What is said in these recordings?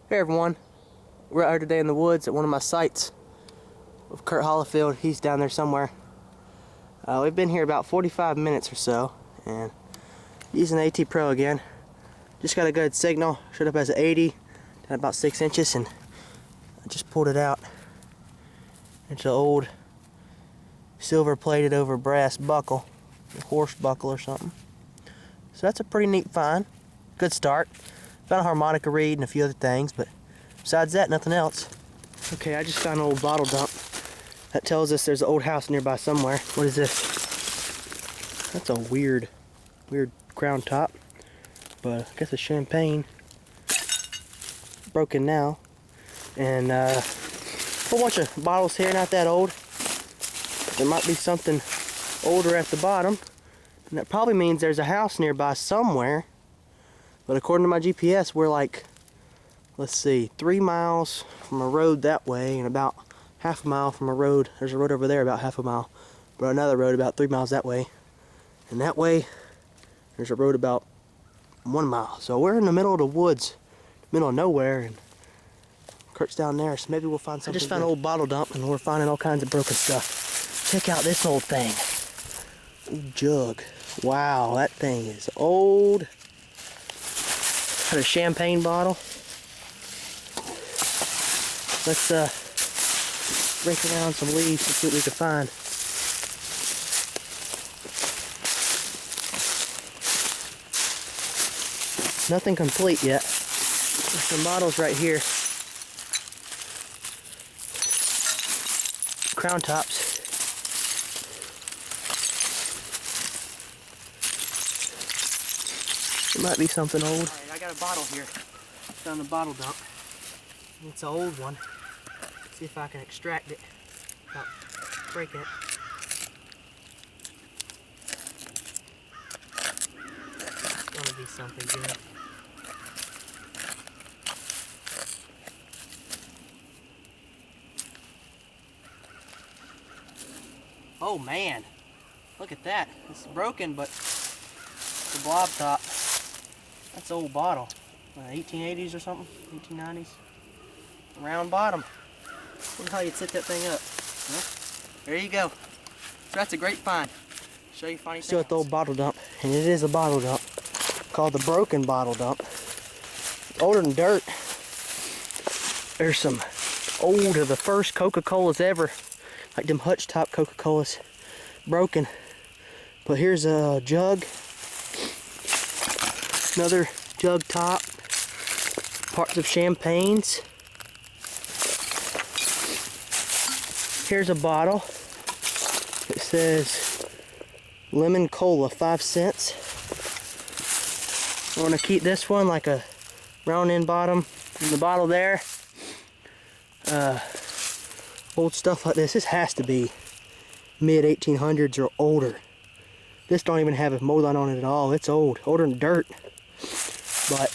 Hey everyone, we're out here today in the woods at one of my sites with Curt Hollifield. He's down there somewhere. We've been here about 45 minutes or so, and using AT Pro again. Just got a good signal. Showed up as an 80, down about 6 inches, and I just pulled it out. It's an old silver plated over brass buckle, a horse buckle or something. So that's a pretty neat find. Good start. Found a harmonica reed and a few other things, but besides that, nothing else. Okay, I just found an old bottle dump. That tells us there's an old house nearby somewhere. What is this? That's a weird crown top, but I guess it's champagne. Broken now. And a whole bunch of bottles here, not that old. There might be something older at the bottom, and that probably means there's a house nearby somewhere. But according to my GPS, we're like, let's see, 3 miles from a road that way and about half a mile from a road. There's a road over there about half a mile, but another road about 3 miles that way. And that way, there's a road about 1 mile. So we're in the middle of the woods, middle of nowhere, and Curt's down there, so maybe we'll find something. I just found an old bottle dump, and we're finding all kinds of broken stuff. Check out this old thing. Old jug. Wow, that thing is old. Got a champagne bottle. Let's rake around some leaves and see what we can find. Nothing complete yet. There's some bottles right here. Crown tops. It might be something old. Alright, I got a bottle here. Found a bottle dump. It's an old one. See if I can extract it without breaking it. It's gonna be something good. Oh man, look at that. It's broken, but it's a blob top. That's an old bottle. 1880s or something? 1890s? Round bottom. Wonder how you'd set that thing up. Well, there you go. So that's a great find. Show you funny things. Still at the old bottle dump, and it is a bottle dump called the Broken Bottle Dump. Older than dirt. There's some old of the first Coca-Colas ever, like them Hutch top Coca-Colas, broken. But here's a jug, another jug top, parts of champagnes. Here's a bottle. It says lemon cola, 5 cents. I want to keep this one like a round end bottom in the bottle there. Old stuff like this. This has to be mid 1800s or older. This don't even have a mold line on it at all. It's old, older than dirt. But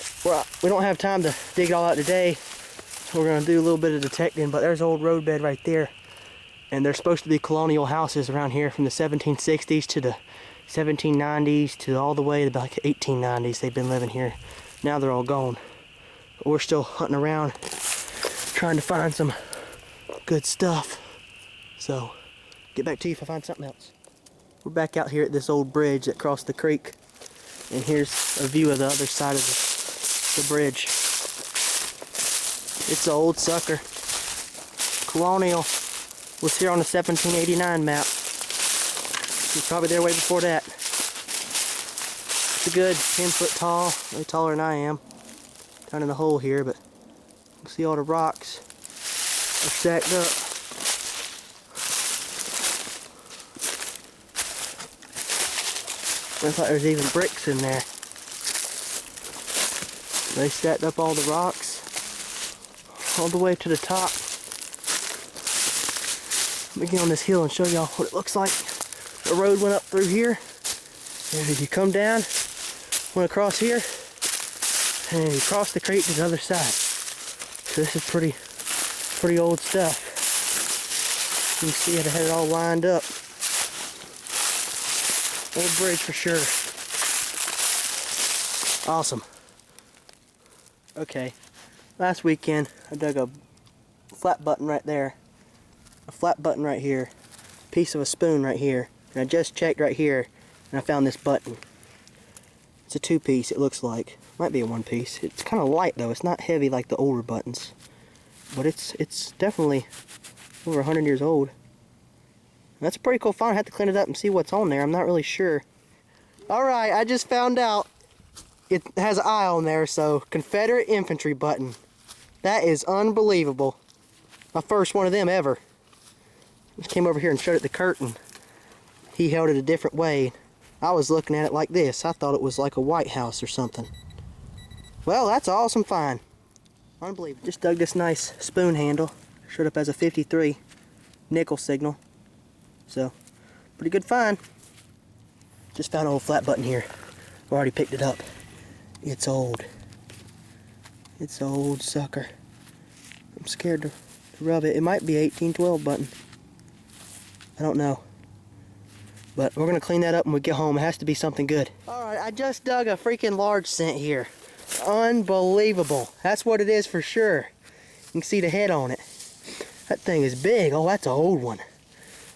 we don't have time to dig it all out today. So we're gonna do a little bit of detecting. But there's old roadbed right there. And there's supposed to be colonial houses around here from the 1760s to the 1790s to all the way to the 1890s. They've been living here. Now they're all gone. But we're still hunting around, trying to find some good stuff. So, get back to you if I find something else. We're back out here at this old bridge that crossed the creek. And here's a view of the other side of the bridge. It's an old sucker. Colonial. Was here on the 1789 map. It was probably there way before that. It's a good 10 foot tall, way taller than I am. Down in the hole here, but you can see all the rocks are stacked up. Looks like there's even bricks in there. They stacked up all the rocks all the way to the top. Let me get on this hill and show y'all what it looks like. The road went up through here, and if you come down, went across here, and you cross the creek to the other side. So this is pretty old stuff. You can see it had it all lined up. Old bridge for sure. Awesome. Okay, Last weekend I dug a flat button right there, a flat button right here, a piece of a spoon right here, and I just checked right here and I found this button. It's a 2-piece, it looks like. Might be a 1-piece. It's kind of light though, it's not heavy like the older buttons. But it's definitely over 100 years old. That's a pretty cool find. I have to clean it up and see what's on there. I'm not really sure. Alright, I just found out it has an eye on there, so Confederate infantry button. That is unbelievable. My first one of them ever. Just came over here and showed it to Curt, and he held it a different way. I was looking at it like this. I thought it was like a White House or something. Well, that's an awesome find. Unbelievable. Just dug this nice spoon handle. Showed up as a 53 nickel signal. So, pretty good find. Just found an old flat button here. I've already picked it up. It's old. It's an old sucker. I'm scared to rub it. It might be 1812 button. I don't know. But we're going to clean that up when we get home. It has to be something good. Alright, I just dug a freaking large cent here. Unbelievable. That's what it is for sure. You can see the head on it. That thing is big. Oh, that's an old one.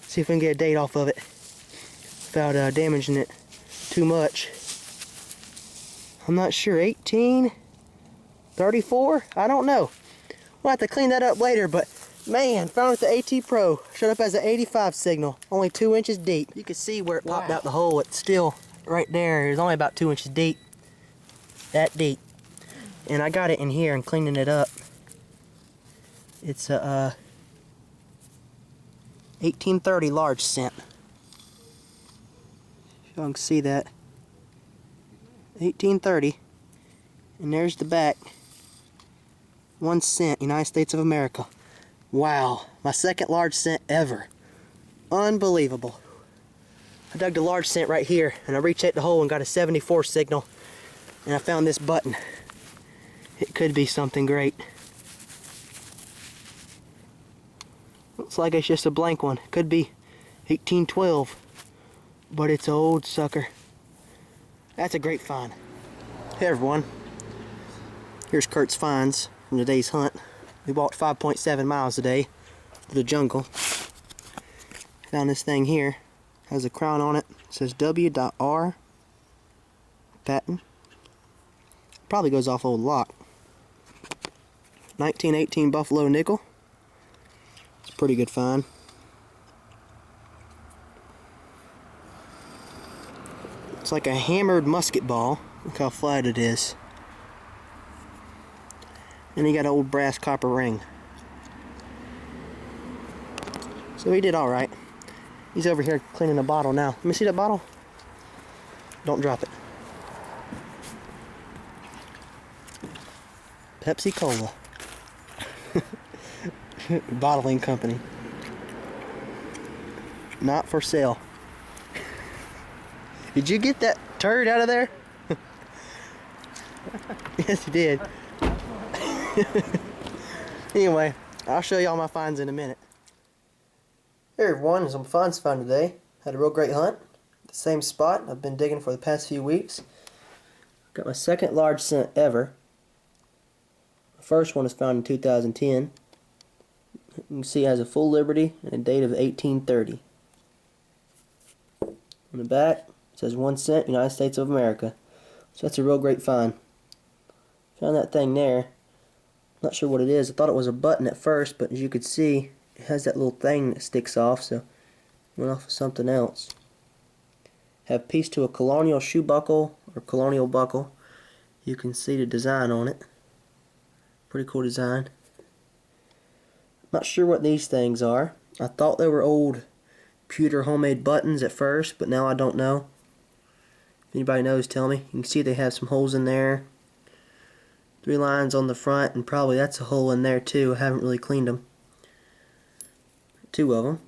See if we can get a date off of it without damaging it too much. I'm not sure. 1834? I don't know. We'll have to clean that up later, but man, found it at the AT Pro. Showed up as an 85 signal, only 2 inches deep. You can see where it popped out the hole. It's still right there. It's only about 2 inches deep. That deep. And I got it in here and cleaning it up. It's a 1830 large cent. If y'all can see that. 1830. And there's the back. 1 cent, United States of America. Wow, my second large cent ever. Unbelievable. I dug the large cent right here, and I rechecked the hole and got a 74 signal, and I found this button. It could be something great. Looks like it's just a blank one. Could be 1812, but it's an old sucker. That's a great find. Hey everyone, here's Curt's finds from today's hunt. We walked 5.7 miles today through the jungle. Found this thing here. Has a crown on it. It says W.R. patent. Probably goes off old lock. 1918 Buffalo nickel. It's a pretty good find. It's like a hammered musket ball. Look how flat it is. And he got an old brass copper ring. So he did alright. He's over here cleaning a bottle now. Let me see that bottle. Don't drop it. Pepsi Cola. Bottling company. Not for sale. Did you get that turd out of there? Yes, you did. Anyway, I'll show y'all my finds in a minute. Hey everyone, some finds found today. Had a real great hunt. The same spot I've been digging for the past few weeks. Got my second large cent ever. The first one was found in 2010. You can see it has a full liberty and a date of 1830. On the back it says 1 cent, United States of America. So that's a real great find. Found that thing there. Not sure what it is. I thought it was a button at first, but as you could see, it has that little thing that sticks off, so it went off of something else. Have piece to a colonial shoe buckle or colonial buckle. You can see the design on it. Pretty cool design. Not sure what these things are. I thought they were old pewter homemade buttons at first, but now I don't know. If anybody knows, tell me. You can see they have some holes in there. 3 lines on the front, and probably that's a hole in there too. I haven't really cleaned them. 2 of them.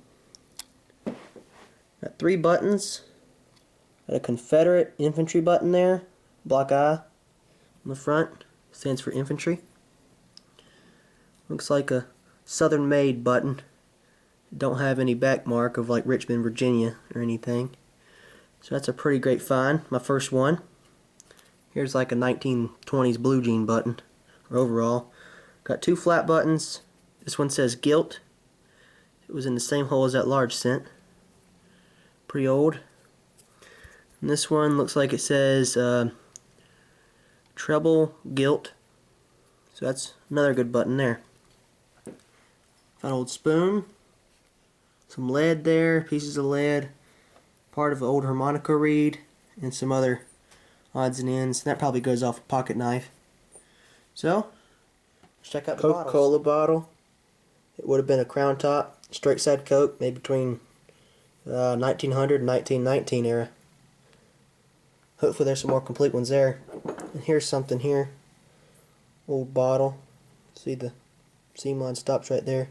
Got 3 buttons. Got a Confederate infantry button there. Block I on the front. Stands for infantry. Looks like a southern made button. Don't have any back mark of like Richmond, Virginia or anything. So that's a pretty great find. My first one. Here's like a 1920s blue jean button or overall. Got 2 flat buttons. This one says Guilt. It was in the same hole as that large cent. Pretty old. And this one looks like it says Treble Guilt. So that's another good button there. Got an old spoon. Some lead there, pieces of lead. Part of an old harmonica reed. And some other odds and ends. That probably goes off a pocket knife. So, let's check out the Coca-Cola bottle. It would have been a crown top, straight side Coke, maybe between 1900 and 1919 era. Hopefully there's some more complete ones there. And here's something here. Old bottle. See the seam line stops right there.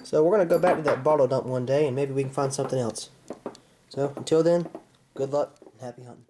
So we're going to go back to that bottle dump one day and maybe we can find something else. So until then, good luck and happy hunting.